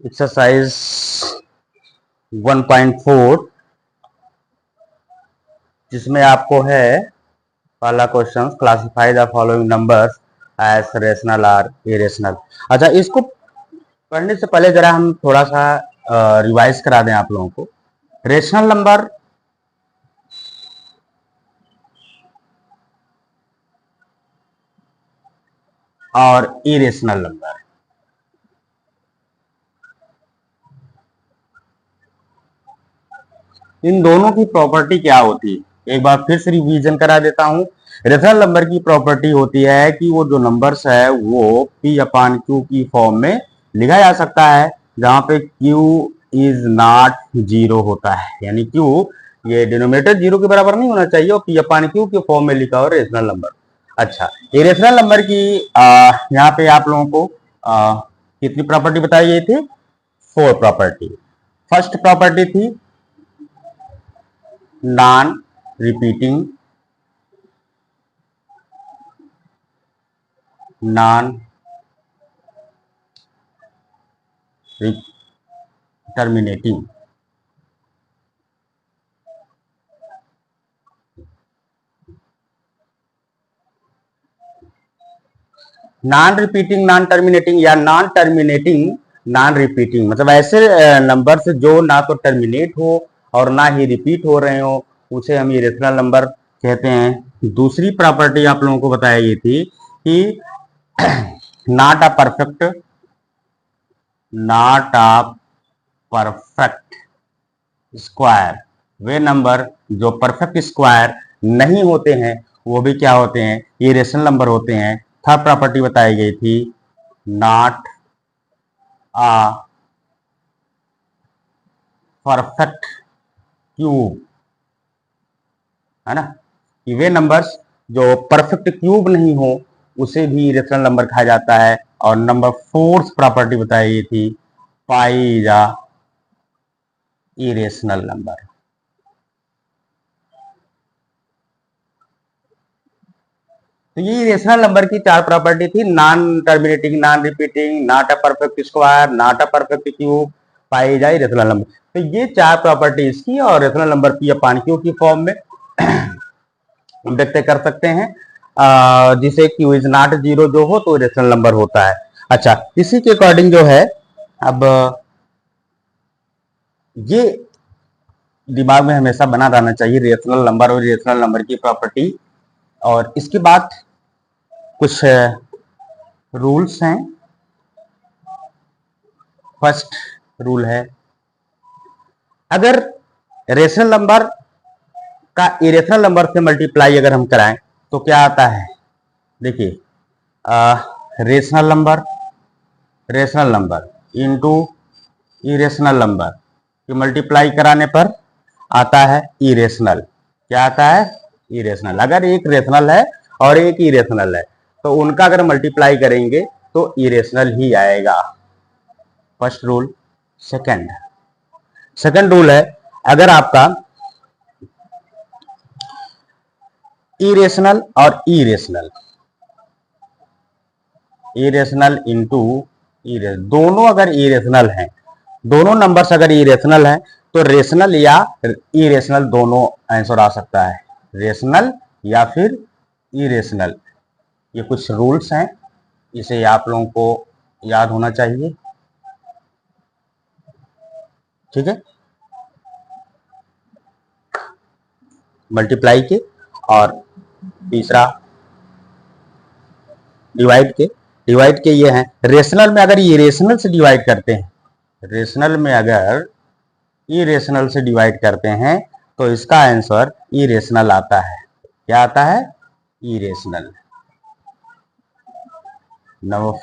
Exercise 1.4 जिसमें आपको है पहला question, classify the following numbers as rational और इरेशनल। अच्छा, इसको पढ़ने से पहले जरा हम थोड़ा सा रिवाइज करा दें आप लोगों को। रेशनल नंबर और इरेशनल नंबर, इन दोनों की प्रॉपर्टी क्या होती है, एक बार फिर से रिवीजन करा देता हूं। रेशनल नंबर की प्रॉपर्टी होती है कि वो जो नंबर्स है वो P अपान Q की फॉर्म में लिखा जा सकता है, जहां पे Q इज नॉट जीरो होता है, यानी Q ये डिनोमिनेटर जीरो के बराबर नहीं होना चाहिए और P अपान Q के फॉर्म में लिखा हो रेशनल नंबर। अच्छा, ये रेशनल नंबर की यहाँ पे आप लोगों को कितनी प्रॉपर्टी बताई गई थी? 4 प्रॉपर्टी। फर्स्ट प्रॉपर्टी थी non repeating, non terminating, non repeating non terminating या नॉन टर्मिनेटिंग नॉन रिपीटिंग, मतलब ऐसे नंबर से जो ना तो टर्मिनेट हो और ना ही रिपीट हो रहे हो, उसे हम इरेशनल नंबर कहते हैं। दूसरी प्रॉपर्टी आप लोगों को बताई गई थी कि not a perfect, not a perfect square, way number जो परफेक्ट स्क्वायर नहीं होते हैं वो भी क्या होते हैं? इरेशनल नंबर होते हैं। थर्ड प्रॉपर्टी बताई गई थी नॉट अ परफेक्ट क्यूब, है ना, कि वे नंबर्स जो परफेक्ट क्यूब नहीं हो उसे भी इरेशनल नंबर कहा जाता है। और नंबर फोर्थ प्रॉपर्टी बताई गई थी पाई जा इरेशनल नंबर। तो ये इरेशनल नंबर की 4 प्रॉपर्टी थी, non terminating, non repeating, not a perfect square, not a perfect cube, पाई जाए रेशनल नंबर। तो ये 4 प्रॉपर्टी इसकी और rational number p upon Q की फॉर्म में व्यक्त कर सकते हैं, जिसे क्यू इज नॉट जीरो जो हो तो रेशनल नंबर होता है। अच्छा, इसी के अकॉर्डिंग जो है, अब ये दिमाग में हमेशा बना रहना चाहिए रेशनल नंबर और रेशनल नंबर की प्रॉपर्टी। और इसके बाद कुछ रूल्स हैं। फर्स्ट रूल है, अगर रेशनल नंबर का इरेशनल नंबर से मल्टीप्लाई अगर हम कराएं तो क्या आता है? देखिए, rational number, rational number into irrational number की मल्टीप्लाई कराने पर आता है इरेशनल। क्या आता है? इरेशनल। अगर एक रेशनल है और एक इरेशनल है तो उनका अगर मल्टीप्लाई करेंगे तो इरेशनल ही आएगा। First rule. Second, second rule है, अगर आपका इरेशनल और इरेशनल, इरेशनल इंटू इरेशनल, दोनों अगर इरेशनल हैं, दोनों नंबर्स अगर इरेशनल हैं तो रेशनल या इरेशनल दोनों आंसर आ सकता है, रेशनल या फिर इरेशनल। ये कुछ रूल्स हैं, इसे आप लोगों को याद होना चाहिए, ठीक है। मल्टीप्लाई के, और तीसरा डिवाइड के। डिवाइड के ये हैं, रेशनल में अगर इरेशनल से डिवाइड करते हैं, रेशनल में अगर इरेशनल से डिवाइड करते हैं तो इसका आंसर इरेशनल आता है। क्या आता है? इरेशनल। नंबर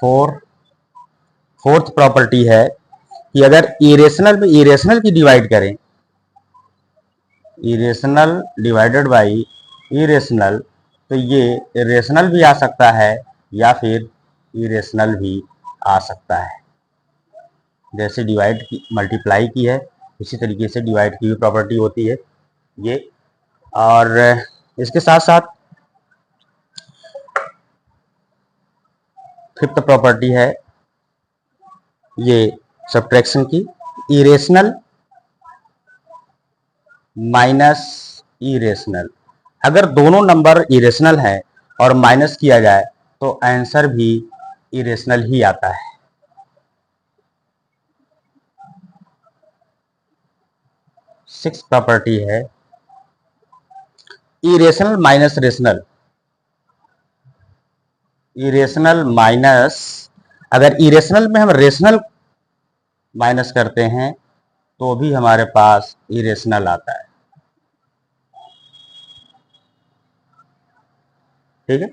फोर्थ प्रॉपर्टी है कि अगर इरेशनल में इरेशनल की डिवाइड करें, इरेशनल डिवाइडेड बाई इरेशनल, तो ये रेशनल भी आ सकता है या फिर इरेशनल भी आ सकता है। जैसे डिवाइड की मल्टीप्लाई की है इसी तरीके से डिवाइड की भी प्रॉपर्टी होती है ये। और इसके साथ साथ फिफ्थ प्रॉपर्टी है ये सब्ट्रैक्शन की, इरेशनल माइनस इरेशनल। अगर दोनों नंबर इरेशनल है और माइनस किया जाए तो आंसर भी इरेशनल ही आता है। सिक्स प्रॉपर्टी है irrational minus rational. Irrational minus, अगर इरेशनल में हम रेशनल माइनस करते हैं तो भी हमारे पास इरेशनल आता है। ठीक है,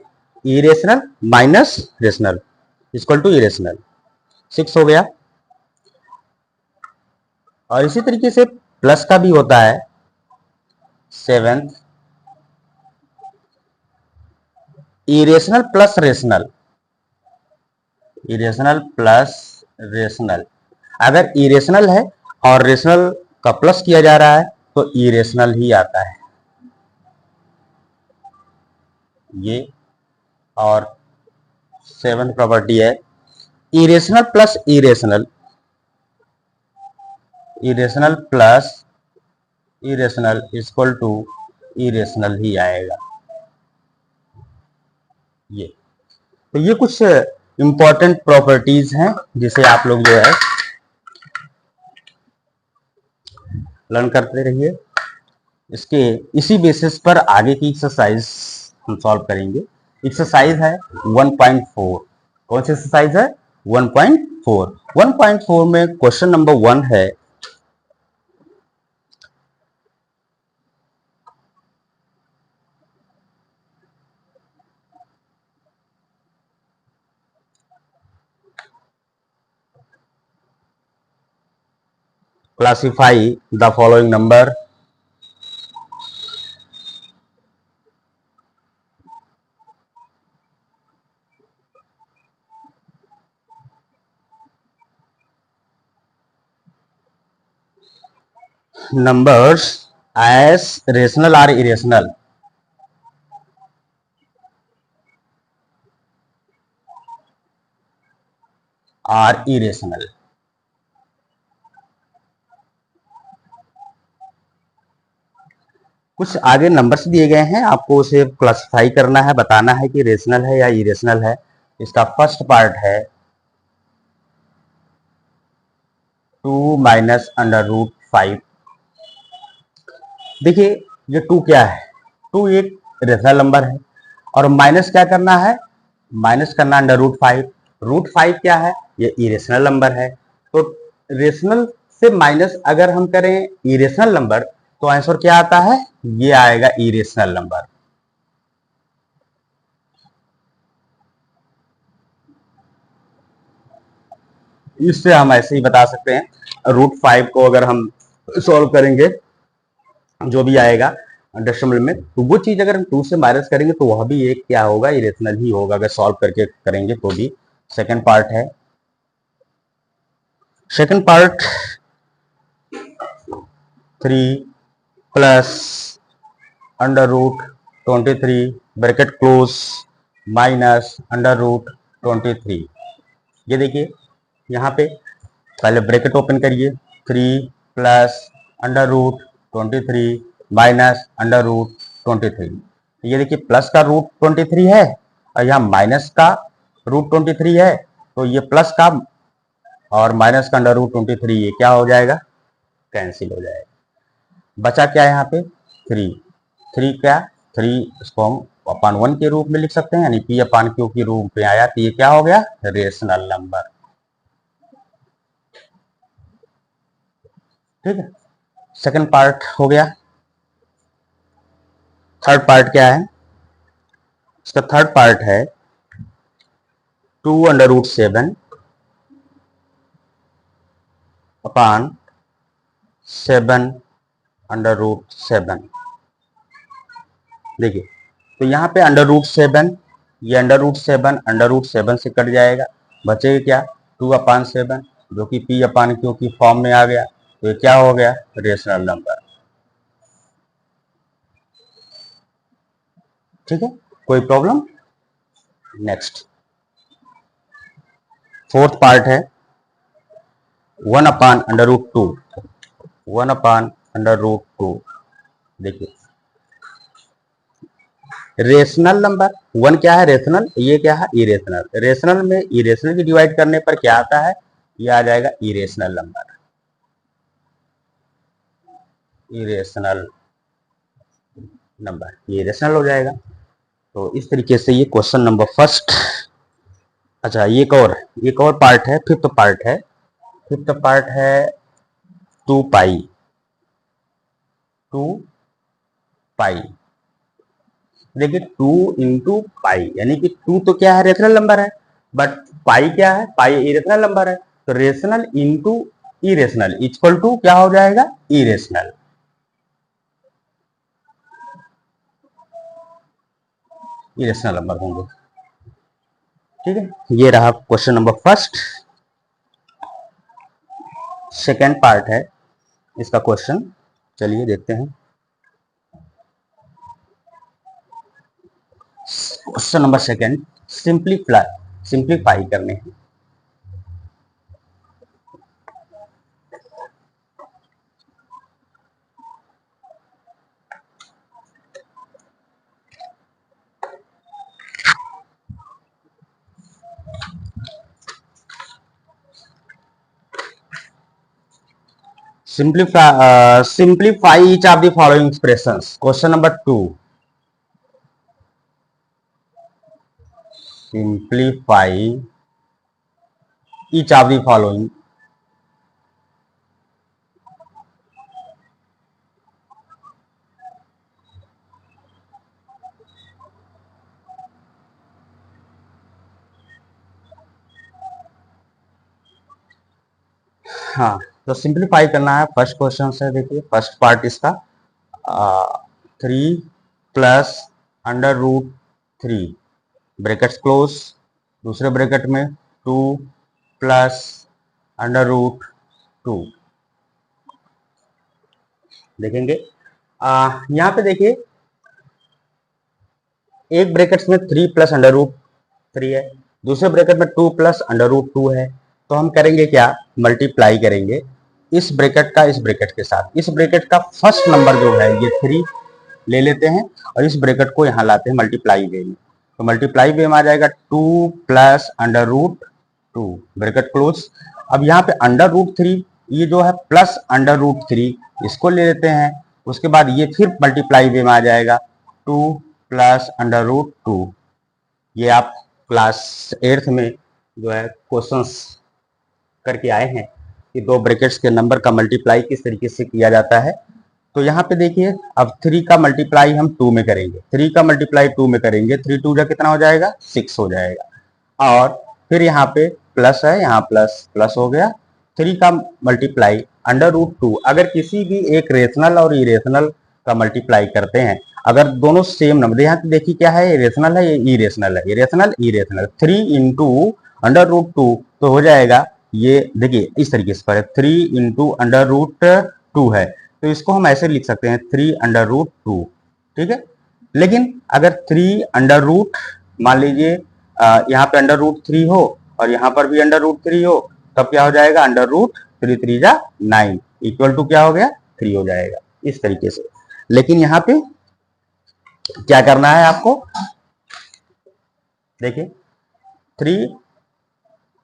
irrational minus rational equal to irrational. 6 हो गया। और इसी तरीके से प्लस का भी होता है। 7 irrational plus rational, irrational plus rational. अगर इरेशनल है और रेशनल का प्लस किया जा रहा है तो इरेशनल ही आता है ये। और 7th प्रॉपर्टी है irrational plus irrational, irrational plus irrational equal to irrational ही आएगा ये। तो ये कुछ इंपॉर्टेंट प्रॉपर्टीज हैं जिसे आप लोग जो है लर्न करते रहिए। इसके इसी बेसिस पर आगे की एक्सरसाइज हम सॉल्व करेंगे। एक्सरसाइज है 1.4। कौन सी एक्सरसाइज है? 1.4। 1.4 में क्वेश्चन नंबर 1 है classify the following number. numbers as rational or irrational। और irrational। कुछ आगे नंबर्स दिए गए हैं, आपको उसे क्लासिफाई करना है, बताना है कि रेशनल है या इरेशनल है। इसका फर्स्ट पार्ट है 2 माइनस अंडर रूट 5। देखिए ये 2 क्या है? 2 एक रेशनल नंबर है और माइनस क्या करना है? माइनस करना अंडर रूट 5। रूट 5 क्या है? ये इरेशनल नंबर है। तो रेशनल से माइनस अगर हम करें इरेशनल नंबर तो आंसर क्या आता है? ये आएगा इरेशनल नंबर। इससे हम ऐसे ही बता सकते हैं रूट 5 को अगर हम सॉल्व करेंगे जो भी आएगा डेसिमल में, तो वो चीज अगर हम 2 से माइनस करेंगे तो वह भी एक क्या होगा? इरेशनल ही होगा अगर सॉल्व करके करेंगे तो भी। सेकंड पार्ट है, second part 3 plus under root 23 bracket close minus under root 23। ये देखिए यहाँ पे पहले ब्रैकेट ओपन करिए, 3 plus under root 23 minus under root 23। ये देखिए प्लस का रूट 23 है और यहाँ माइनस का रूट 23 है, तो ये प्लस का और माइनस का अंडर रूट 23 ये क्या हो जाएगा? कैंसिल हो जाएगा। बचा क्या यहाँ पे? 3। 3 क्या? 3 इसको हम अपान 1 के रूप में लिख सकते हैं, यानी पी अपान क्यू के रूप में आया, तो ये क्या हो गया? Rational number. ठीक है, सेकंड पार्ट हो गया। थर्ड पार्ट क्या है? इसका थर्ड पार्ट है 2 अंडर रूट 7 अपान 7 अंडर रूट 7। देखिए तो यहाँ पे अंडर रूट 7, ये अंडर रूट 7 से कट जाएगा, बचेगा क्या? 2 अपान 7 जो कि पी अपान क्यू की फॉर्म में आ गया, तो ये क्या हो गया? Rational number. ठीक है, कोई प्रॉब्लम? नेक्स्ट फोर्थ पार्ट है one upon under root two, one upon under root two. देखिए रेशनल नंबर, वन क्या है रेशनल, ये क्या है इरेशनल। रेशनल में इरेशनल की डिवाइड करने पर क्या आता है, ये आ जाएगा इरेशनल नंबर, इरेशनल नंबर, ये इरेशनल हो जाएगा। तो इस तरीके से ये क्वेश्चन नंबर फर्स्ट। अच्छा एक और पार्ट है, फिफ्थ पार्ट है। फिफ्थ पार्ट है 2 पाई, 2 पाई। देखिए 2 इंटू पाई, यानी कि 2 तो क्या है रेशनल नंबर है, बट पाई क्या है, पाई इरेशनल नंबर है। तो rational into irrational equal to क्या हो जाएगा, इरेशनल। इरेशनल नंबर होंगे। ठीक है, ये रहा question number first. Second part है इसका क्वेश्चन, चलिए देखते हैं। क्वेश्चन नंबर सेकेंड, सिंप्लीफाई करने हैं। Simplify each of the following expressions. Question number 2. Simplify each of the following. हाँ, तो सिंप्लीफाई करना है। फर्स्ट क्वेश्चन से देखिए, फर्स्ट पार्ट इसका 3 plus under root 3 brackets close, दूसरे ब्रैकेट में 2 प्लस अंडर रूट 2 देखेंगे। यहाँ पे देखिए एक ब्रैकेट में 3 प्लस अंडर रूट 3 है, दूसरे ब्रैकेट में 2 प्लस अंडर रूट 2 है। तो हम करेंगे क्या, मल्टीप्लाई करेंगे इस ब्रैकेट का इस ब्रैकेट के साथ। इस ब्रैकेट का फर्स्ट नंबर जो है ये 3 ले लेते हैं और इस ब्रैकेट को यहाँ लाते हैं मल्टीप्लाई वे में। तो मल्टीप्लाई वे में आ जाएगा 2 plus under root 2 bracket close. अब यहाँ पे अंडर रूट 3 ये जो है प्लस अंडर रूट 3 इसको ले लेते हैं। उसके बाद ये फिर मल्टीप्लाई वे में आ जाएगा 2 प्लस अंडर रूट 2। ये आप क्लास 8th में जो है क्वेश्चंस करके आए हैं कि दो ब्रैकेट्स के नंबर का मल्टीप्लाई किस तरीके से किया जाता है। तो यहाँ पे देखिए अब 3 का मल्टीप्लाई हम 2 में करेंगे, 3 का मल्टीप्लाई 2 में करेंगे, 3 2 जा कितना हो जाएगा 6 हो जाएगा। और फिर यहाँ पे प्लस है, यहाँ प्लस प्लस हो गया। 3 का मल्टीप्लाई अंडर रूट 2, अगर किसी भी एक रेशनल और इरेशनल का मल्टीप्लाई करते हैं, अगर दोनों सेम नंबर, यहाँ पे देखिए क्या है रेशनल है, ये इरेशनल है, irrational irrational 3 into under root 2 तो हो जाएगा ये देखिए इस तरीके से पर 3 इंटू अंडर रूट 2 है, तो इसको हम ऐसे लिख सकते हैं 3 अंडर रूट 2। ठीक है, लेकिन अगर 3 अंडर रूट मान लीजिए यहाँ पे अंडर रूट 3 हो और यहाँ पर भी अंडर रूट 3 हो, तब क्या हो जाएगा अंडर रूट 3 3 जा 9 इक्वल टू क्या हो गया 3 हो जाएगा इस तरीके से। लेकिन यहाँ पे क्या करना है आपको, देखिए 3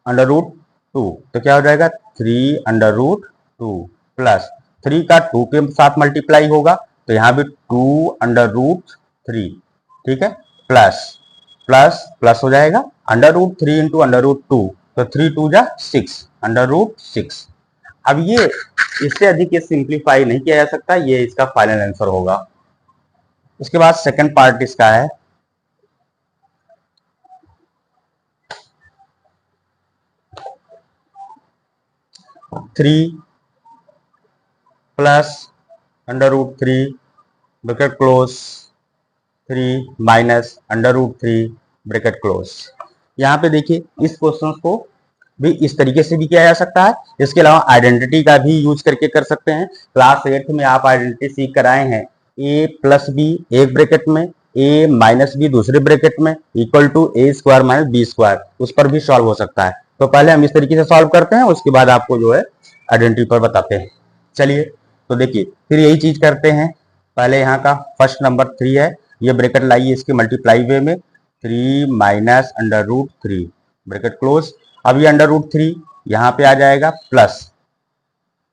अंडर रूट 2 तो क्या हो जाएगा 3 अंडर रूट 2 प्लस 3 का 2 के साथ मल्टीप्लाई होगा तो यहाँ भी 2 अंडर रूट 3। ठीक है, प्लस प्लस प्लस हो जाएगा under root 3 into under root 2 तो 3 2 जा 6 अंडर रूट 6। अब ये इससे अधिक ये सिंप्लीफाई नहीं किया जा सकता, ये इसका फाइनल आंसर होगा। उसके बाद सेकंड पार्ट इसका है 3 plus under root 3 bracket close 3 minus under root 3 bracket close. यहाँ पे देखिए इस क्वेश्चन को भी इस तरीके से भी किया जा सकता है। इसके अलावा आइडेंटिटी का भी यूज करके कर सकते हैं। क्लास 8th में आप आइडेंटिटी सीख कर आए हैं, a प्लस बी एक ब्रैकेट में, a माइनस बी दूसरे ब्रैकेट में equal to a square minus B square, उस पर भी सॉल्व हो सकता है। तो पहले हम इस तरीके से सॉल्व करते हैं, उसके बाद आपको जो है आइडेंटिटी पर बताते हैं। चलिए तो देखिए फिर यही चीज करते हैं। पहले यहाँ का फर्स्ट नंबर 3 है, ये ब्रैकेट लाइए इसके मल्टीप्लाई वे में, 3 minus under root 3 bracket close. अब ये अंडर रूट 3 यहाँ पे आ जाएगा प्लस,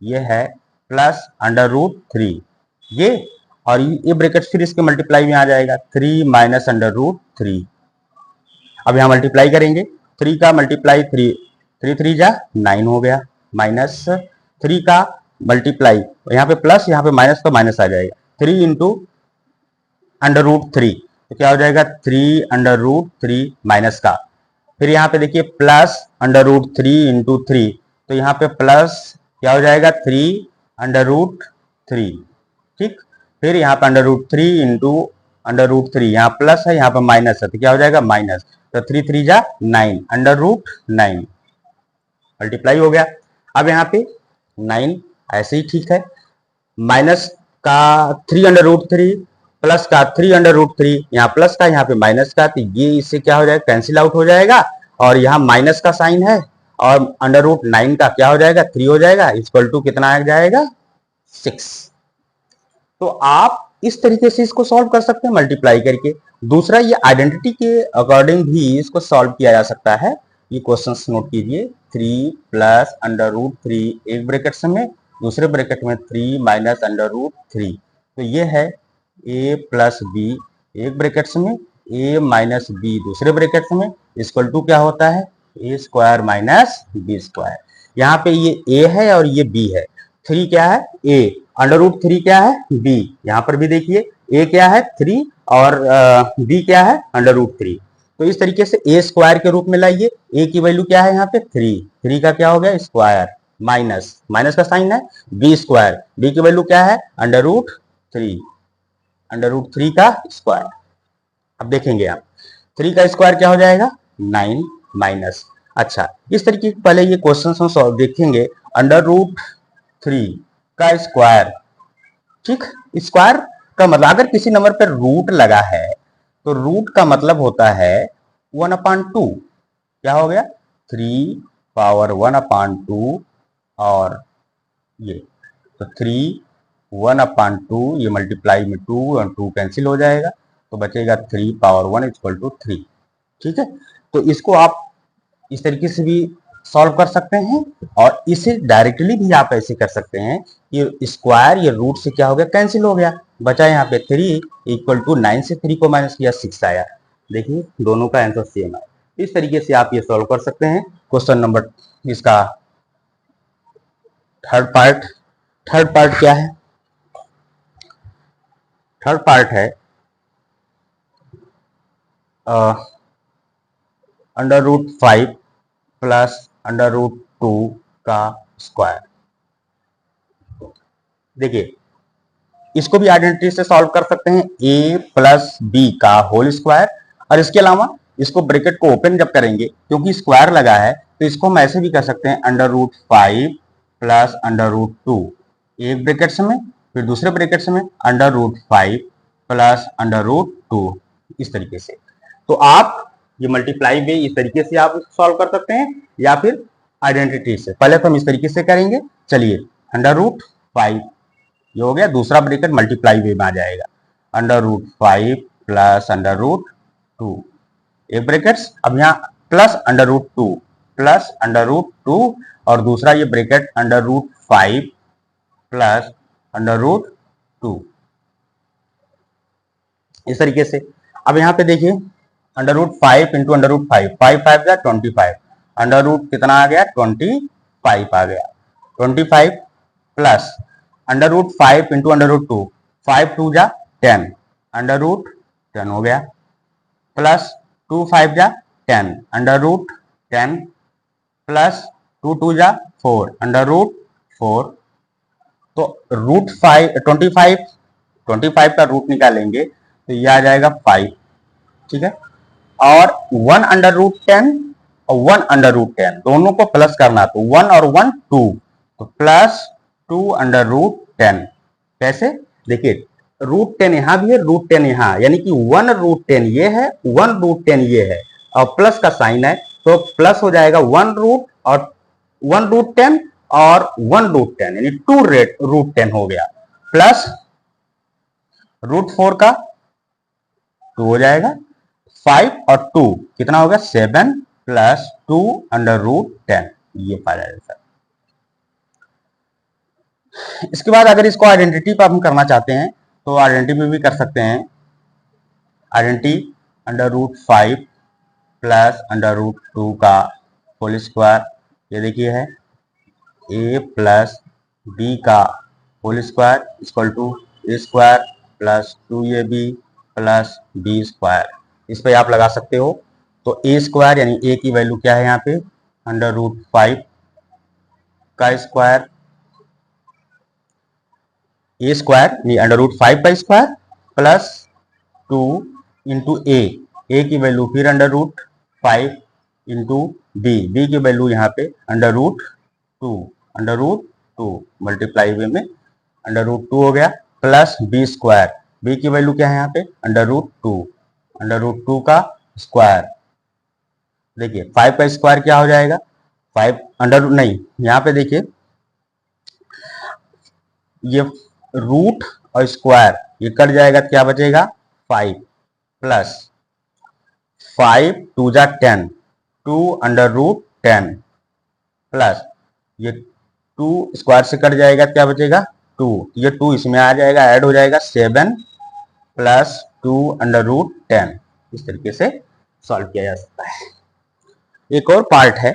ये है प्लस अंडर रूट 3 ये, और ये ब्रैकेट फिर इसके मल्टीप्लाई में आ जाएगा 3 माइनस अंडर रूट 3। अब यहाँ मल्टीप्लाई करेंगे, 3 का मल्टीप्लाई 3 3 3 जा 9 हो गया, माइनस 3 का मल्टीप्लाई, यहाँ पे प्लस यहाँ पे माइनस तो माइनस आ जाएगा, 3 इंटू अंडर रूट 3 तो क्या हो जाएगा 3 अंडर रूट 3 माइनस का, फिर यहाँ पे देखिए प्लस अंडर रूट 3 इंटू 3 तो यहाँ पे प्लस क्या हो जाएगा 3 अंडर रूट 3, ठीक। फिर यहाँ पे under root 3 into under root 3, यहाँ प्लस है यहाँ पे माइनस है तो क्या हो जाएगा माइनस, तो 3 3 जा 9 अंडर रूट 9 मल्टीप्लाई हो गया। अब यहाँ पे 9 ऐसे ही ठीक है, माइनस का 3 अंडर रूट 3 प्लस का 3 अंडर रूट 3, यहाँ प्लस का यहाँ पे माइनस का, तो ये इससे क्या हो जाएगा कैंसिल आउट हो जाएगा, और यहाँ माइनस का साइन है और अंडर रूट 9 का क्या हो जाएगा 3 हो जाएगा, इक्वल टू कितना आ जाएगा 6। तो आप इस तरीके से इसको सॉल्व कर सकते हैं मल्टीप्लाई करके। दूसरा ये आइडेंटिटी के अकॉर्डिंग भी इसको सॉल्व किया जा सकता है। ये क्वेश्चंस नोट कीजिए, 3 प्लस अंडर रूट 3 एक ब्रैकेट में, दूसरे ब्रैकेट में 3 माइनस अंडर रूट 3, तो ये है a प्लस बी एक ब्रैकेट में, a माइनस बी दूसरे ब्रैकेट में, इक्वल टू क्या होता है a square minus B square. यहाँ पे ये a है और ये b है, 3 क्या है a, अंडर रूट 3 क्या है b, यहाँ पर भी देखिए a क्या है 3 और b क्या है अंडर रूट 3, तो इस तरीके से a स्क्वायर के रूप में लाइए, a की वैल्यू क्या है यहाँ पे 3 का क्या हो गया स्क्वायर माइनस माइनस का साइन है b स्क्वायर, b की वैल्यू क्या है अंडर रूट 3 का स्क्वायर। अब देखेंगे आप 3 का स्क्वायर क्या हो जाएगा 9 माइनस, अच्छा इस तरीके पहले ये क्वेश्चन हम सॉल्व देखेंगे, अंडर रूट 3 का स्क्वायर, ठीक। स्क्वायर का मतलब अगर किसी नंबर पर रूट लगा है तो रूट का मतलब होता है 1/2, क्या हो गया 3 पावर 1/2 और ये तो 3 1/2, ये मल्टीप्लाई में 2 और 2 कैंसिल हो जाएगा तो बचेगा 3 पावर 1 इक्वल टू 3, ठीक है। तो इसको आप इस तरीके से भी सॉल्व कर सकते हैं और इसे डायरेक्टली भी आप ऐसे कर सकते हैं, ये स्क्वायर ये रूट से क्या हो गया कैंसिल हो गया, बचा यहाँ पे 3 इक्वल टू 9 से 3 को माइनस किया 6 आया, देखिए दोनों का आंसर सेम है। इस तरीके से आप ये सॉल्व कर सकते हैं। क्वेश्चन नंबर इसका थर्ड पार्ट क्या है, थर्ड पार्ट है under root 5 plus under root 2 का स्क्वायर। देखिए इसको भी आइडेंटिटी से सॉल्व कर सकते हैं, a प्लस बी का होल स्क्वायर, और इसके अलावा इसको ब्रैकेट को ओपन जब करेंगे क्योंकि स्क्वायर लगा है तो इसको हम ऐसे भी कर सकते हैं under root 5 plus under root 2 एक ब्रैकेट में, फिर दूसरे ब्रैकेट में under root 5 plus under root 2, इस तरीके से। तो आप ये मल्टीप्लाई वे इस तरीके से आप सॉल्व कर सकते हैं या फिर आइडेंटिटी से। पहले तो हम इस तरीके से करेंगे, चलिए अंडर रूट 5 ये हो गया, दूसरा ब्रैकेट मल्टीप्लाई वे में आ जाएगा under root 5 plus under root 2 एक ब्रैकेट, अब यहाँ प्लस अंडर रूट 2 और दूसरा ये bracket under root 5 plus under root 2 इस तरीके से। अब यहाँ पे देखिए under root 5 into under root 5, 5 5 जा 25, अंडर रूट कितना आ गया 25 आ गया, 25 plus under root 5 into under root 2, 5 2 जा 10 अंडर रूट 10 हो गया, प्लस 2 5 जा 10 अंडर रूट 10 प्लस 2 2 जा 4 अंडर रूट 4, तो रूट 25 का रूट निकालेंगे तो यह आ जाएगा 5, ठीक है। और 1 अंडर रूट 10 और 1 अंडर रूट 10 दोनों को प्लस करना, तो 1 और 1 2, तो प्लस 2 अंडर रूट 10, कैसे देखिए रूट 10 यहां भी है रूट 10 यहां, यानी कि 1 रूट 10 ये है 1 रूट 10 ये है और प्लस का साइन है तो प्लस हो जाएगा 1 रूट 10 और 1√10 यानी 2√10 हो गया, प्लस √4 का 2 हो जाएगा, 5 और 2 कितना होगा 7 प्लस 2√10, ये फायदा है सर। इसके बाद अगर इसको आइडेंटिटी पर हम करना चाहते हैं तो आइडेंटिटी में भी कर सकते हैं। आइडेंटिटी √5 प्लस √2 का होल स्क्वायर, ये देखिए है a प्लस बी का whole square equal to A square plus 2ab plus B square. इस पे आप लगा सकते हो। तो ए स्क्वायर यानी ए की वैल्यू क्या है यहाँ पे √5 का स्क्वायर, ए स्क्वायर यानी √5 का स्क्वायर प्लस 2 इंटू ए की वैल्यू फिर √5 इंटू बी की वैल्यू यहाँ पे √2 मल्टीप्लाई वे में √2 हो गया, प्लस बी स्क्वायर, बी की वैल्यू क्या है यहाँ पे √2 का स्क्वायर। देखिए 5 का स्क्वायर क्या हो जाएगा 5 नहीं, यहाँ पे देखिए ये रूट और स्क्वायर ये कट जाएगा, क्या बचेगा 5 प्लस 5 2 जा 10, 2 √10 प्लस ये 2 स्क्वायर से कट जाएगा, क्या बचेगा 2, ये 2 इसमें आ जाएगा, ऐड हो जाएगा 7 प्लस 2 √10। इस तरीके से सॉल्व किया जा सकता है। एक और पार्ट है,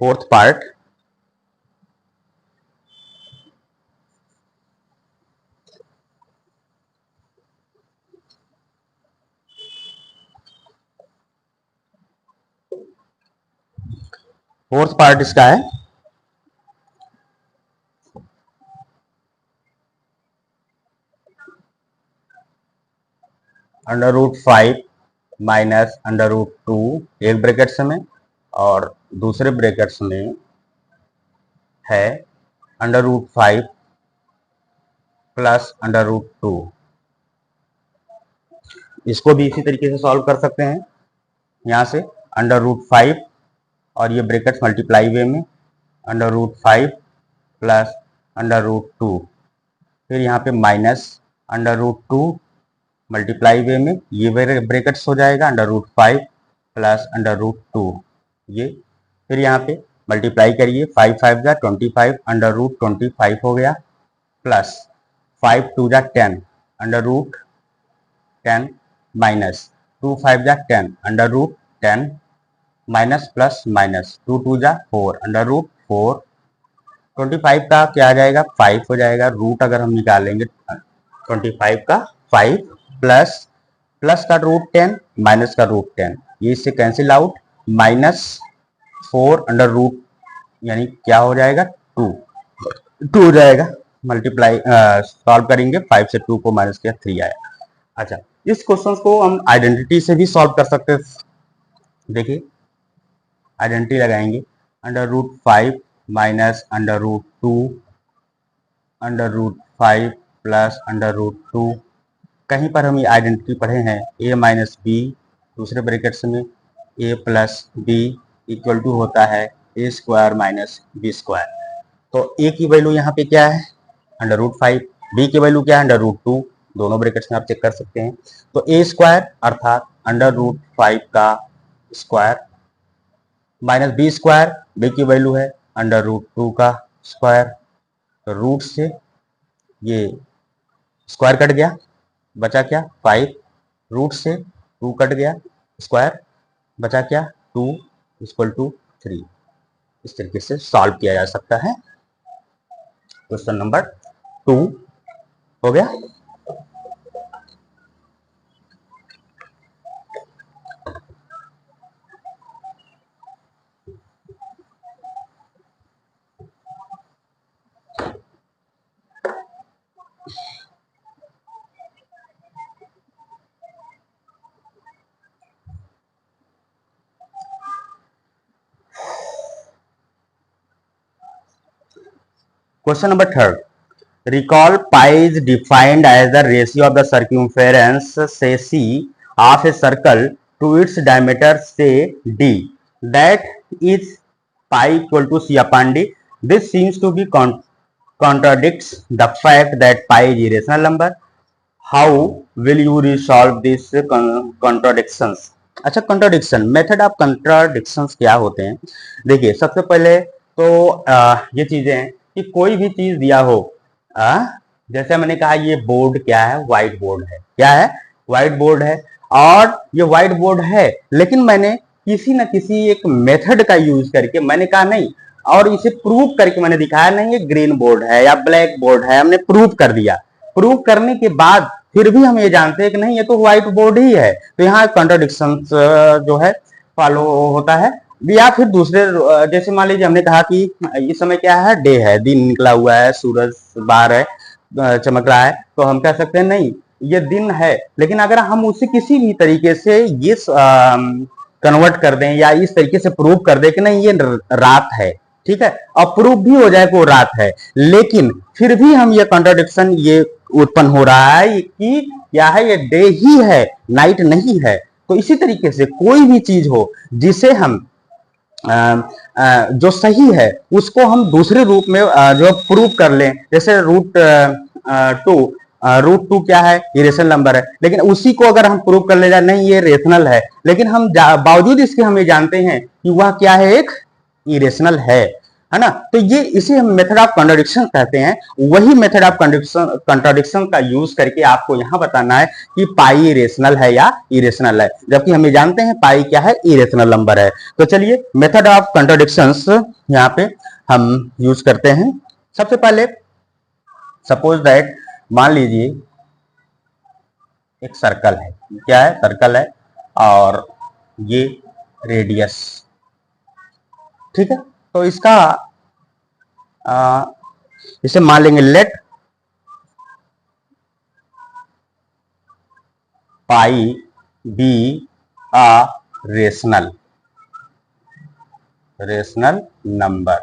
फोर्थ पार्ट, इसका है √5 माइनस √2 एक ब्रैकेट्स में और दूसरे ब्रैकेट्स में है √5 प्लस √2। इसको भी इसी तरीके से सॉल्व कर सकते हैं। यहाँ से √5 और ये ब्रैकेट्स मल्टीप्लाई वे में √5 प्लस √2, फिर यहाँ पे माइनस √2 मल्टीप्लाई वे में ये ब्रैकेट्स हो जाएगा √5 प्लस √2 ये, फिर यहाँ पे मल्टीप्लाई करिए 5 5 जा 25 √25 हो गया, प्लस 5 2 जा 10 √10 माइनस 2 5 जा 10 √10 माइनस प्लस माइनस 2 2 जा 4 √4, 25 का क्या आ जाएगा 5 हो जाएगा, रूट अगर हम निकालेंगे 25 का 5 प्लस का √10 माइनस का √10, ये इससे कैंसिल आउट, माइनस 4 √ यानी क्या हो जाएगा 2 हो जाएगा, मल्टीप्लाई सॉल्व करेंगे 5 से 2 को माइनस किया 3 आया। अच्छा, इस क्वेश्चन को हम आइडेंटिटी से भी सॉल्व कर सकते हैं। देखिए आइडेंटिटी लगाएंगे √5 माइनस √2 √5 प्लस √2, कहीं पर हम ये आइडेंटिटी पढ़े हैं a माइनस बी, दूसरे ब्रैकेट्स में a plus B equal to होता है a square minus B square. तो a की वैल्यू यहाँ पे क्या है √5, b की वैल्यू क्या है √2, दोनों ब्रैकेट्स में आप चेक कर सकते हैं। तो a स्क्वायर अर्थात √5 का square minus B square, b की वैल्यू है √2 का स्क्वायर, तो रूट से ये स्क्वायर कट गया, बचा क्या 5, रूट से 2 कट गया, स्क्वायर बचा क्या 2 इक्वल टू 3। इस तरीके से सॉल्व किया जा सकता है। क्वेश्चन नंबर 2 हो गया। Question number 3. Recall pi is defined as the ratio of the circumference say C of a circle to its diameter say D, that is pi equal to c upon d. This seems to be contradicts the fact that pi is irrational number. How will you resolve this contradictions? अच्छा, contradiction, method of contradictions क्या होते हैं? देखिए, सबसे पहले तो ये चीजें हैं कि कोई भी चीज दिया हो, जैसे मैंने कहा ये बोर्ड क्या है, व्हाइट बोर्ड है, क्या है, व्हाइट बोर्ड है, और ये व्हाइट बोर्ड है, लेकिन मैंने किसी न किसी एक मेथड का यूज करके मैंने कहा नहीं, और इसे प्रूव करके मैंने दिखाया नहीं ये ग्रीन बोर्ड है या ब्लैक बोर्ड है, हमने प्रूव कर दिया। प्रूव करने के बाद फिर भी हम ये जानते हैं कि नहीं ये तो व्हाइट बोर्ड ही है, तो यहाँ कॉन्ट्रडिक्शन जो है फॉलो होता है। या फिर दूसरे, जैसे मान लीजिए हमने कहा कि इस समय क्या है, डे है, दिन निकला हुआ है, सूरज बाहर है, चमक रहा है, तो हम कह सकते हैं नहीं ये दिन है, लेकिन अगर हम उसे किसी भी तरीके से ये कन्वर्ट कर दें या इस तरीके से प्रूव कर दें कि नहीं ये रात है, ठीक है, और प्रूव भी हो जाए कि वो रात है, लेकिन फिर भी हम ये कॉन्ट्रडिक्शन ये उत्पन्न हो रहा है कि क्या है, ये डे ही है, नाइट नहीं है। तो इसी तरीके से कोई भी चीज हो जिसे हम जो सही है उसको हम दूसरे रूप में जो प्रूव कर लें, जैसे रूट टू क्या है, इरेशनल नंबर है, लेकिन उसी को अगर हम प्रूव कर ले जाए नहीं ये रेशनल है, लेकिन हम बावजूद इसके हम ये जानते हैं कि वह क्या है, एक इरेशनल है ना। तो ये इसे हम मेथड ऑफ कॉन्ट्रडिक्शन कहते हैं। वही मेथड ऑफ कॉन्ट्रडिक्शन का यूज करके आपको यहां बताना है कि पाई रेशनल है या इरेशनल है, जबकि हम ये जानते हैं पाई क्या है, इरेशनल नंबर है। तो चलिए मेथड ऑफ कॉन्ट्रडिक्शंस यहाँ पे हम यूज करते हैं। सबसे पहले सपोज दैट, मान लीजिए एक सर्कल है, क्या है, सर्कल है, और ये रेडियस, ठीक है, तो इसका इसे मान लेंगे let pi be a rational number,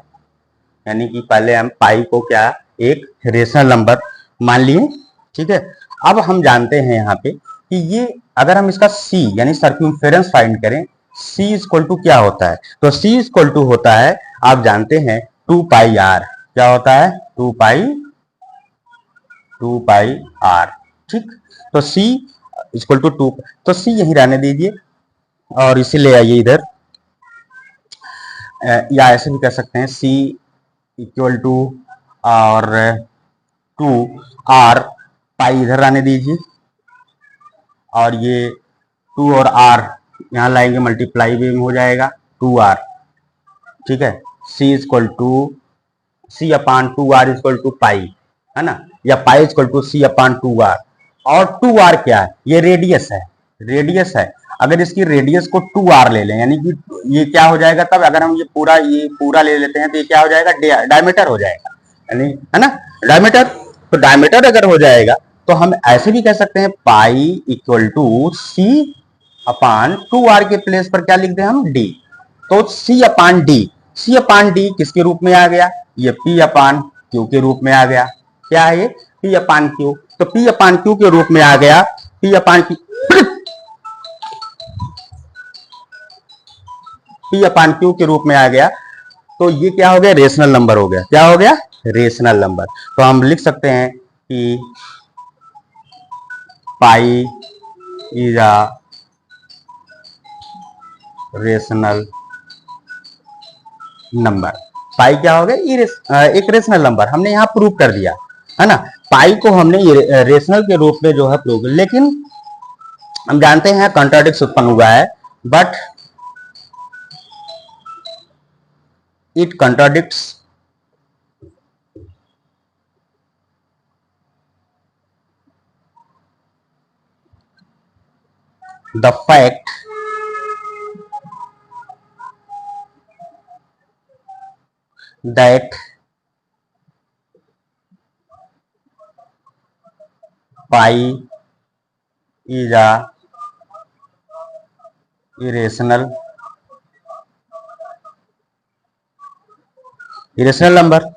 यानी कि पहले हम पाई को क्या एक रेशनल नंबर मान लिए, ठीक है। अब हम जानते हैं यहाँ पे कि ये अगर हम इसका c यानी सर्कमफेरेंस फाइंड करें, c इक्वल टू क्या होता है, तो c इक्वल टू होता है, आप जानते हैं 2 पाई आर, क्या होता है, 2 पाई आर, ठीक। तो c इक्वल टू 2, तो c यहीं रहने दीजिए और इसे ले आइए इधर, या ऐसे भी कर सकते हैं c इक्वल टू और 2 आर, पाई इधर रहने दीजिए, और ये 2 और r यहां लाएंगे, मल्टीप्लाई भी हो जाएगा 2r, ठीक है। c equal to c upon 2r equal to pi, है ना, या pi equal to c upon 2r, और 2r क्या है, ये रेडियस है, अगर इसकी रेडियस को 2r ले लें, यानी कि ये क्या हो जाएगा, तब अगर हम ये पूरा ले लेते हैं तो ये क्या हो जाएगा, डायमीटर हो जाएगा, यानी है ना, डायमीटर। तो डायमीटर अगर हो जाएगा तो हम ऐसे भी कह सकते हैं पाई equal to C upon 2r के प्लेस पर क्या लिख दें हम, d, तो c अपान डी किसके रूप में आ गया, ये p अपान q के रूप में आ गया, क्या है ये, p अपान q, तो p अपान q के रूप में आ गया, p अपान q के रूप में आ गया, तो ये क्या हो गया, रेशनल नंबर हो गया, क्या हो गया, रेशनल नंबर। तो हम लिख सकते हैं कि pi is a rational number, pi क्या हो गया, एक रेशनल नंबर, हमने यहां प्रूव कर दिया, है ना, पाई को हमने रेशनल के रूप में जो है प्रूव, लेकिन हम जानते हैं कॉन्ट्राडिक्शन उत्पन्न हुआ है, but it contradicts the fact that pi is a irrational number.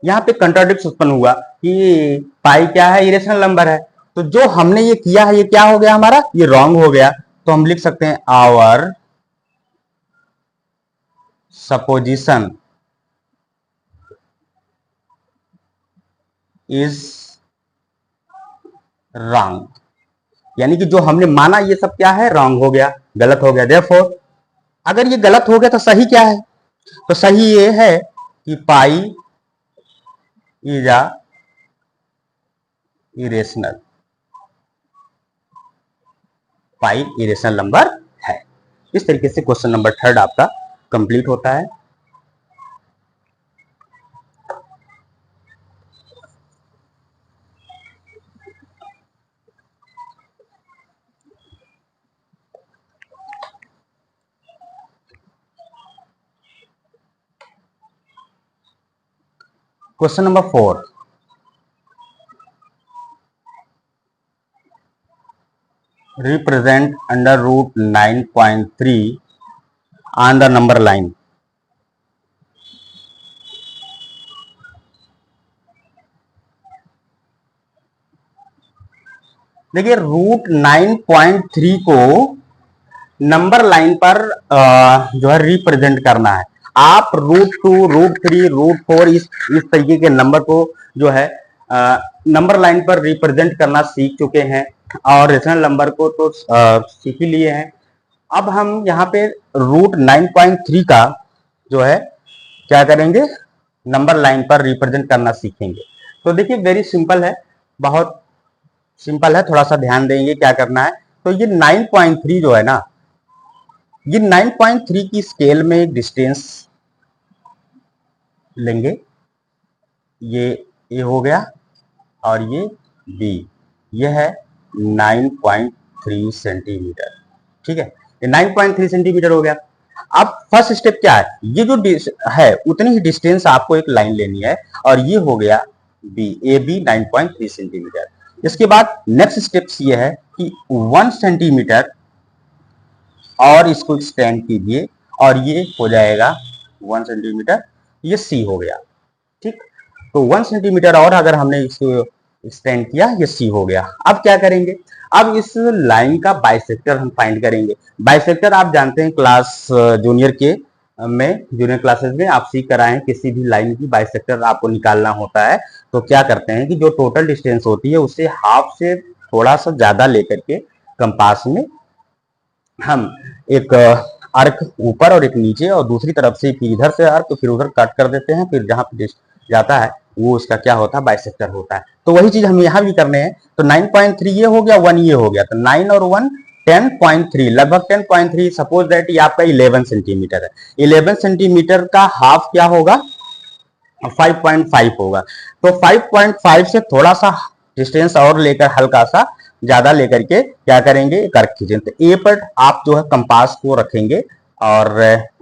यहाँ पे कंट्राडिक्ट उत्पन्न हुआ कि पाई क्या है, इरेशनल नंबर है, तो जो हमने ये किया है ये क्या हो गया हमारा, ये रॉन्ग हो गया, तो हम लिख सकते हैं आवर सपोजिशन इज रॉन्ग, यानी कि जो हमने माना ये सब क्या है, रॉन्ग हो गया, गलत हो गया। देयरफॉर अगर ये गलत हो गया तो सही क्या है, तो सही ये है कि pi is a irrational, pi irrational number है। इस तरीके से क्वेश्चन नंबर 3 आपका कंप्लीट होता है। Question number 4, represent under root 9.3 on the number line। देखिए रूट 9.3 को नंबर लाइन पर जो है रिप्रेजेंट करना है। आप रूट 2, रूट 3, रूट 4 इस तरीके के नंबर को जो है नंबर लाइन पर रिप्रेजेंट करना सीख चुके हैं और रेशनल नंबर को तो सीख ही लिए हैं। अब हम यहाँ पे रूट 9.3 का जो है क्या करेंगे, नंबर लाइन पर रिप्रेजेंट करना सीखेंगे। तो देखिए वेरी सिंपल है, बहुत सिंपल है, थोड़ा सा ध्यान देंगे क्या करना है। तो ये 9.3 जो है ना, ये 9.3 की स्केल में एक डिस्टेंस लेंगे, ये ए हो गया और ये बी, ये है 9.3 सेंटीमीटर। ठीक है, ये 9.3 सेंटीमीटर हो गया। अब फर्स्ट स्टेप क्या है, ये जो है उतनी ही डिस्टेंस आपको एक लाइन लेनी है और ये हो गया बी, ए बी 9.3 सेंटीमीटर। इसके बाद नेक्स्ट स्टेप्स ये है कि 1 सेंटीमीटर और इसको एक्सटेंड कीजिए और ये हो जाएगा 1 सेंटीमीटर, ये सी हो गया। ठीक, तो 1 सेंटीमीटर और अगर हमने इसको एक्सटेंड किया, ये सी हो गया। अब क्या करेंगे, अब इस लाइन का बाइसेक्टर हम फाइंड करेंगे। बाइसेक्टर आप जानते हैं क्लास जूनियर के में, जूनियर क्लासेस में आप सीख कर आए हैं, किसी भी लाइन की बाइसेक्टर आपको निकालना होता है तो क्या करते हैं कि जो टोटल डिस्टेंस होती है उससे हाफ से थोड़ा सा ज्यादा लेकर के कंपास में हम एक अर्क ऊपर और एक नीचे और दूसरी तरफ से फिर इधर से अर्क फिर उधर कट कर देते हैं, फिर जहां पे जाता है वो उसका क्या होता है, बाइसेक्टर होता है। तो वही चीज हम यहाँ भी करने हैं। तो 9.3 ये हो गया, 1 ये हो गया, तो 9 और 1 10.3, लगभग 10.3। सपोज दैट ये आपका 11 सेंटीमीटर है, 11 सेंटीमीटर का हाफ क्या होगा, 5.5 होगा। तो 5.5 से थोड़ा सा डिस्टेंस और लेकर हल्का सा ज्यादा लेकर के क्या करेंगे, कर्क खींचेंगे। तो ए पर आप जो है कंपास को रखेंगे और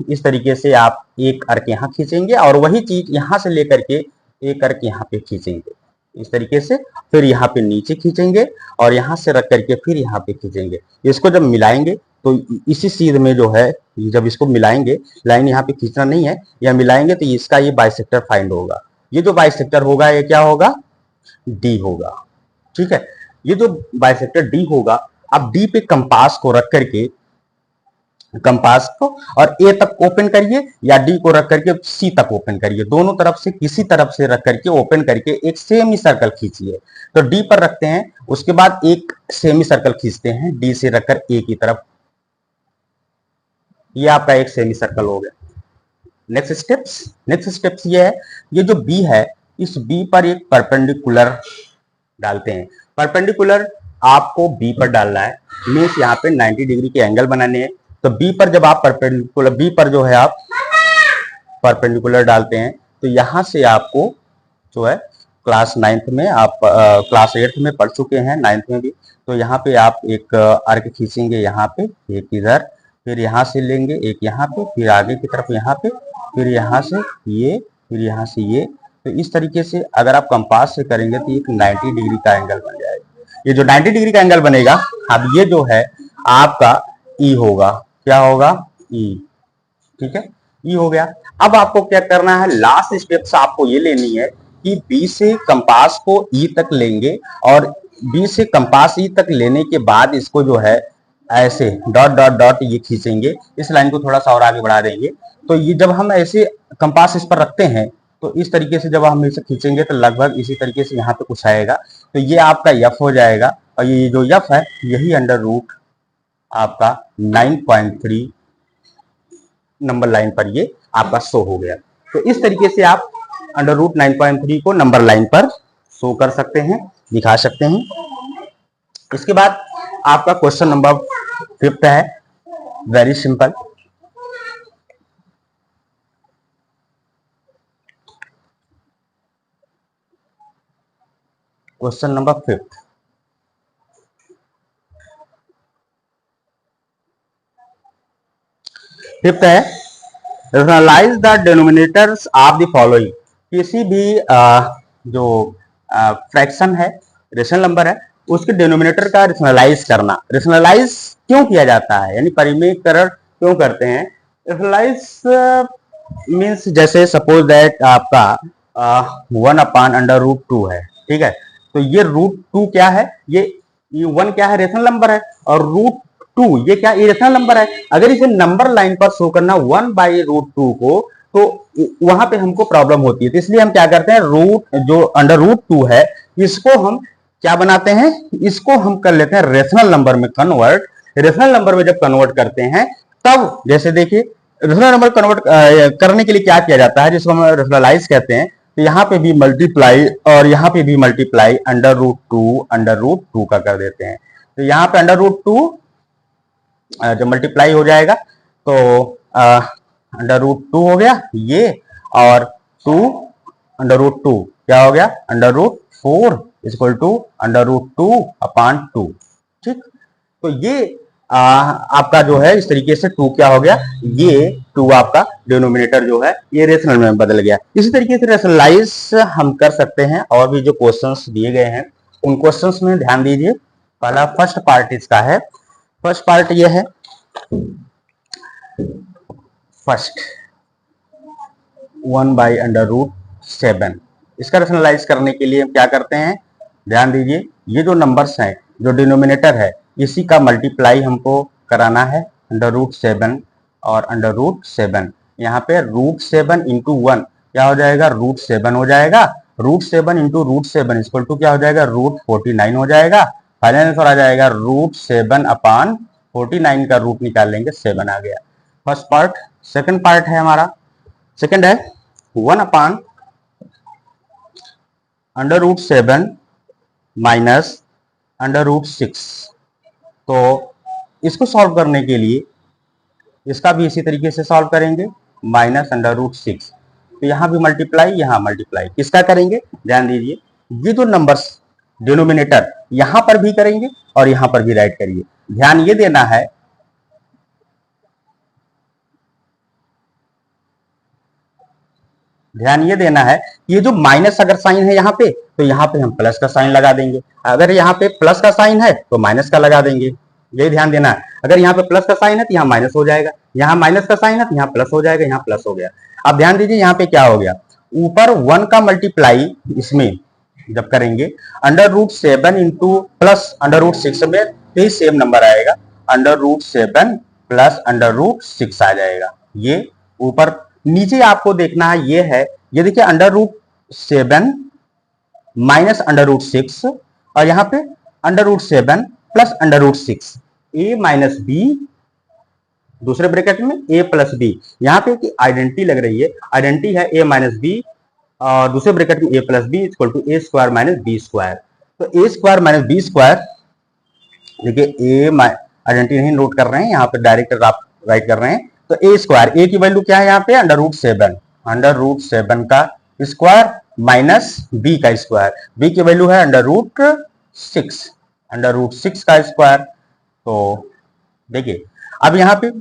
इस तरीके से आप एक अर्क यहाँ खींचेंगे और वही चीज यहाँ से लेकर के एक अर्क यहाँ पे खींचेंगे इस तरीके से, फिर यहाँ पे नीचे खींचेंगे और यहाँ से रख करके फिर यहाँ पे खींचेंगे। इसको जब मिलाएंगे तो इसी चीज में जो है, जब इसको मिलाएंगे, लाइन यहाँ पे खींचना नहीं है, या मिलाएंगे तो इसका ये बाइसेक्टर फाइंड होगा। ये जो बाइसेक्टर होगा ये क्या होगा, डी होगा। ठीक है, ये जो बाइसेक्टर डी होगा, अब डी पे कंपास को रख करके, कंपास को और ए तक ओपन करिए या डी को रख करके सी तक ओपन करिए, दोनों तरफ से किसी तरफ से रख करके ओपन करके एक सेमी सर्कल खींचिए। तो डी पर रखते हैं, उसके बाद एक सेमी सर्कल खींचते हैं डी से रखकर ए की तरफ, ये आपका एक सेमी सर्कल हो गया। नेक्स्ट स्टेप्स ये है, ये जो बी है इस बी पर एक परपेंडिकुलर डालते हैं। परपेंडिकुलर आपको बी पर डालना है, मीन्स यहाँ पे 90 डिग्री के एंगल बनाने हैं। तो बी पर जब आप परपेंडिकुलर, बी पर जो है आप परपेंडिकुलर डालते हैं तो यहां से आपको जो है क्लास 9th में आप क्लास 8th में पढ़ चुके हैं, 9th में भी, तो यहाँ पे आप एक अर्क खींचेंगे, यहाँ पे एक इधर, फिर यहाँ से लेंगे एक यहाँ पे, फिर आगे की तरफ यहाँ पे, फिर यहाँ से ये, फिर यहाँ से ये। तो इस तरीके से अगर आप कंपास से करेंगे तो एक 90 डिग्री का एंगल बन जाएगा। ये जो 90 डिग्री का एंगल बनेगा, अब ये जो है आपका ई होगा, क्या होगा, ई। ठीक है, ई हो गया। अब आपको क्या करना है, लास्ट स्टेप्स आपको ये लेनी है कि बी से कंपास को ई तक लेंगे और बी से कंपास ई तक लेने के बाद इसको जो है ऐसे डॉट डॉट डॉट ये खींचेंगे, इस लाइन को थोड़ा सा और आगे बढ़ा देंगे, तो ये जब हम ऐसे कंपास इस पर रखते हैं तो इस तरीके से जब हम इसे खींचेंगे तो लगभग इसी तरीके से यहाँ पे कुछ आएगा, तो ये आपका यफ हो जाएगा, और ये जो यफ है यही अंडर रूट आपका 9.3 नंबर लाइन पर ये आपका शो हो गया। तो इस तरीके से आप अंडर रूट 9.3 को नंबर लाइन पर शो कर सकते हैं, दिखा सकते हैं। इसके बाद आपका क्वेश्चन नंबर 5 है, वेरी सिंपल। क्वेश्चन नंबर 5 है, rationalise the denominators of the following. किसी भी जो फ्रैक्शन है, रेशनल नंबर है, उसके डिनोमिनेटर का रेशनलाइज करना। रेशनलाइज क्यों किया जाता है, यानी परिमेयकरण क्यों करते हैं? रेशनलाइज मीन्स जैसे सपोज दैट आपका 1/√2 है, ठीक है, तो ये √2 क्या है, ये 1 क्या है, रेशनल नंबर है, और √2 ये क्या, इरेशनल नंबर है। अगर इसे नंबर लाइन पर शो करना 1/√2 को, तो वहां पे हमको प्रॉब्लम होती है, तो इसलिए हम क्या करते हैं, रूट जो अंडर√2 है इसको हम क्या बनाते हैं, इसको हम कर लेते हैं रेशनल नंबर में कन्वर्ट। रेशनल नंबर में जब कन्वर्ट करते हैं तब जैसे देखिए रेशनल नंबर कन्वर्ट करने के लिए क्या किया जाता है, जिसको हम रेशनलाइज कहते हैं, तो यहाँ पे भी मल्टीप्लाई और यहाँ पे भी मल्टीप्लाई अंडर रूट टू का कर देते हैं। तो यहाँ पे अंडर√2 जब मल्टीप्लाई हो जाएगा तो अंडर√2 हो गया ये, और 2 अंडर√2 क्या हो गया, अंडर√4 इक्वल टू अंडर√2/2। ठीक, तो ये आपका जो है इस तरीके से 2 क्या हो गया, ये 2 आपका डिनोमिनेटर जो है ये रेशनल में बदल गया। इसी तरीके से रेशनलाइज हम कर सकते हैं। और भी जो क्वेश्चंस दिए गए हैं उन क्वेश्चंस में ध्यान दीजिए। पहला फर्स्ट पार्ट इसका है, फर्स्ट पार्ट ये है, फर्स्ट 1/√7। इसका रेशनलाइज करने के लिए हम क्या करते हैं, ध्यान दीजिए, ये जो नंबर्स हैं, जो डिनोमिनेटर है, इसी का मल्टीप्लाई हमको कराना है अंडर√7 और अंडर√7। यहाँ पे √7 इंटू 1 क्या हो जाएगा, √7 हो जाएगा, √7 इंटू √7 इक्वल टू क्या हो जाएगा, √49 हो जाएगा। फाइनल आंसर आ जाएगा √7/49 का रूट निकाल लेंगे, 7 आ गया। First part. सेकंड पार्ट है हमारा, सेकंड है 1/√7 माइनस अंडर√6। तो इसको सॉल्व करने के लिए इसका भी इसी तरीके से सॉल्व करेंगे, माइनस अंडर√6। तो यहां भी मल्टीप्लाई, यहां मल्टीप्लाई, किसका करेंगे, ध्यान दीजिए, ये जो नंबर्स डिनोमिनेटर यहां पर भी करेंगे और यहां पर भी राइट करिए। ध्यान ये देना है, ध्यान ये देना है, ये जो माइनस अगर साइन है यहाँ पे, तो यहाँ पे हम प्लस का साइन लगा देंगे, अगर यहाँ पे प्लस का साइन है तो माइनस का लगा देंगे, यही ध्यान देना है। अगर यहाँ पे प्लस का साइन है तो यहाँ माइनस हो जाएगा, यहाँ माइनस का साइन है तो यहाँ प्लस हो जाएगा, यहाँ प्लस हो गया। अब ध्यान दीजिए यहाँ पे क्या हो गया, ऊपर 1 का मल्टीप्लाई इसमें जब करेंगे अंडर√7 इंटू प्लस अंडर√6 में, तो ही सेम नंबर आएगा, अंडर√7 प्लस अंडर√6 आ जाएगा। ये ऊपर, नीचे आपको देखना है, ये है, ये देखिए अंडर√7 माइनस अंडर√6 और यहाँ पे अंडर√7 प्लस अंडर√6, ए माइनस बी, दूसरे ब्रैकेट में ए प्लस बी। यहाँ पे आइडेंटिटी लग रही है, आइडेंटिटी है ए माइनस बी, और दूसरे ब्रैकेट में a plus B equal to A square minus B square. तो a square minus B square, देखिए ए आइडेंटिटी नहीं नोट कर रहे हैं, यहाँ पे डायरेक्ट आप राइट कर रहे हैं। तो ए स्क्वायर, ए की वैल्यू क्या है यहाँ पे, अंडर√7 का स्क्वायर माइनस बी का स्क्वायर, बी की वैल्यू है अंडर√6 का स्क्वायर। तो देखिए अब यहाँ पे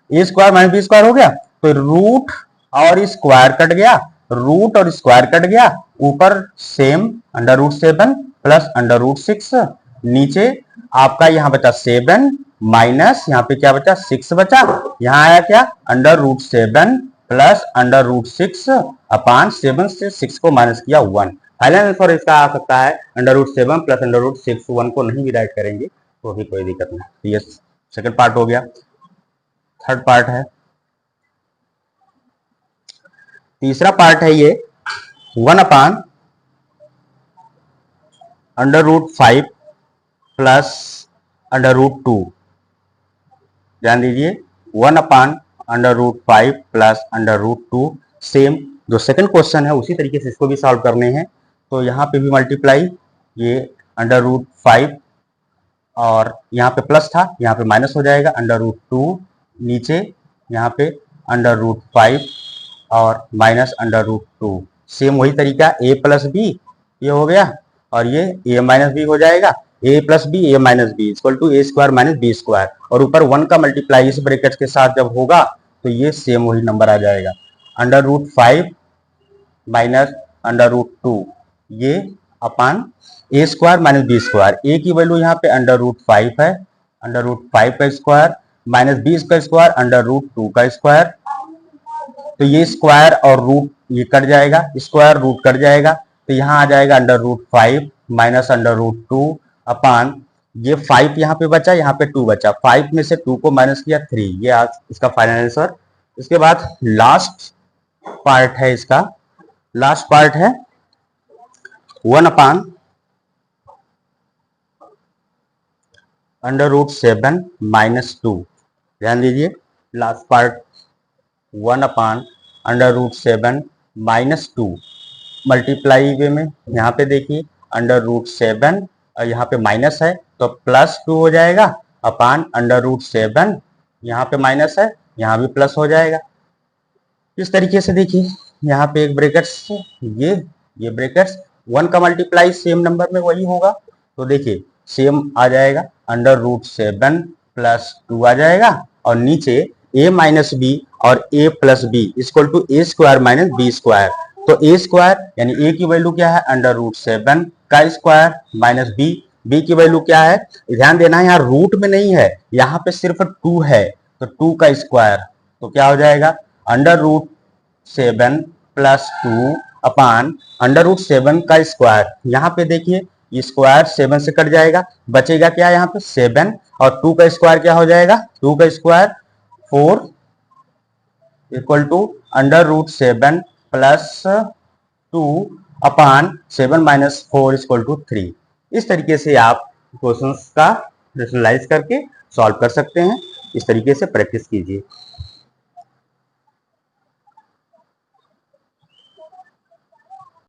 ए स्क्वायर माइनस बी स्क्वायर हो गया, तो रूट और स्क्वायर कट गया, रूट और स्क्वायर कट गया, ऊपर सेम अंडर√7 प्लस अंडर√6, नीचे आपका यहाँ बचा 7 माइनस यहाँ पे क्या बचा, 6 बचा, यहाँ आया क्या, अंडर√7 प्लस अंडर√6/7 से 6 को माइनस किया 1। फाइनल आंसर इसका आ सकता है अंडर√7 प्लस अंडर√6। 1 को नहीं भी राइट करेंगे तो भी कोई दिक्कत नहीं। यस। सेकंड पार्ट हो गया। थर्ड पार्ट है, तीसरा पार्ट है ये 1/√5 प्लस √2। ध्यान दीजिए 1/√5 प्लस √2। सेम जो सेकंड क्वेश्चन है उसी तरीके से इसको भी सॉल्व करने हैं। तो यहाँ पे भी मल्टीप्लाई, ये √5 और यहाँ पे प्लस था, यहाँ पे माइनस हो जाएगा, √2 नीचे, यहाँ पे √5 और माइनस √2। सेम वही तरीका a प्लस बी, ये हो गया, और ये a माइनस बी हो जाएगा। a plus B A minus B equal to a square minus B square, और ऊपर 1 का मल्टीप्लाई इस ब्रैकेट के साथ जब होगा तो ये सेम वही नंबर आ जाएगा। √5 माइनस √2 ये upon a square minus B square. a की वैल्यू यहाँ पे √5 है, √5 का स्क्वायर माइनस बी का स्क्वायर √2 का स्क्वायर। तो ये स्क्वायर और रूट ये कट जाएगा, स्क्वायर रूट कट जाएगा, तो यहाँ आ जाएगा √5 माइनस √2 अपान ये 5 यहाँ पे बचा, यहाँ पे 2 बचा, 5 में से 2 को माइनस किया 3। ये आज इसका फाइनल आंसर। इसके बाद लास्ट पार्ट है इसका, लास्ट पार्ट है 1/√7 माइनस 2। ध्यान दीजिए last part 1/√7 minus 2 multiply way में, यहाँ पे देखिए √7 और यहाँ पे माइनस है तो प्लस 2 हो जाएगा अपान √7, यहाँ पे माइनस है यहाँ भी प्लस हो जाएगा। इस तरीके से देखिए यहाँ पे एक ब्रैकेट्स, ये ब्रैकेट्स 1 का मल्टीप्लाई सेम नंबर में वही होगा, तो देखिए सेम आ जाएगा, √7 प्लस 2 आ जाएगा, और नीचे a माइनस बी और a plus B equal to a square minus B square. तो a स्क्वायर यानी a की वैल्यू क्या है, √7 का स्क्वायर माइनस b की वैल्यू क्या है, ध्यान देना है यहाँ रूट में नहीं है, यहाँ पे सिर्फ 2 है, तो 2 का स्क्वायर, तो क्या हो जाएगा √7 प्लस 2 अपान √7 का स्क्वायर। यहाँ पे देखिए ये स्क्वायर 7 से कट जाएगा, बचेगा क्या यहाँ पे 7, और 2 का स्क्वायर क्या हो जाएगा, 2 का square 4 equal to √7 plus 2 upon 7 minus 4 equal to 3। इस तरीके से आप क्वेश्चंस का रेशनलाइज करके सॉल्व कर सकते हैं। इस तरीके से प्रैक्टिस कीजिए।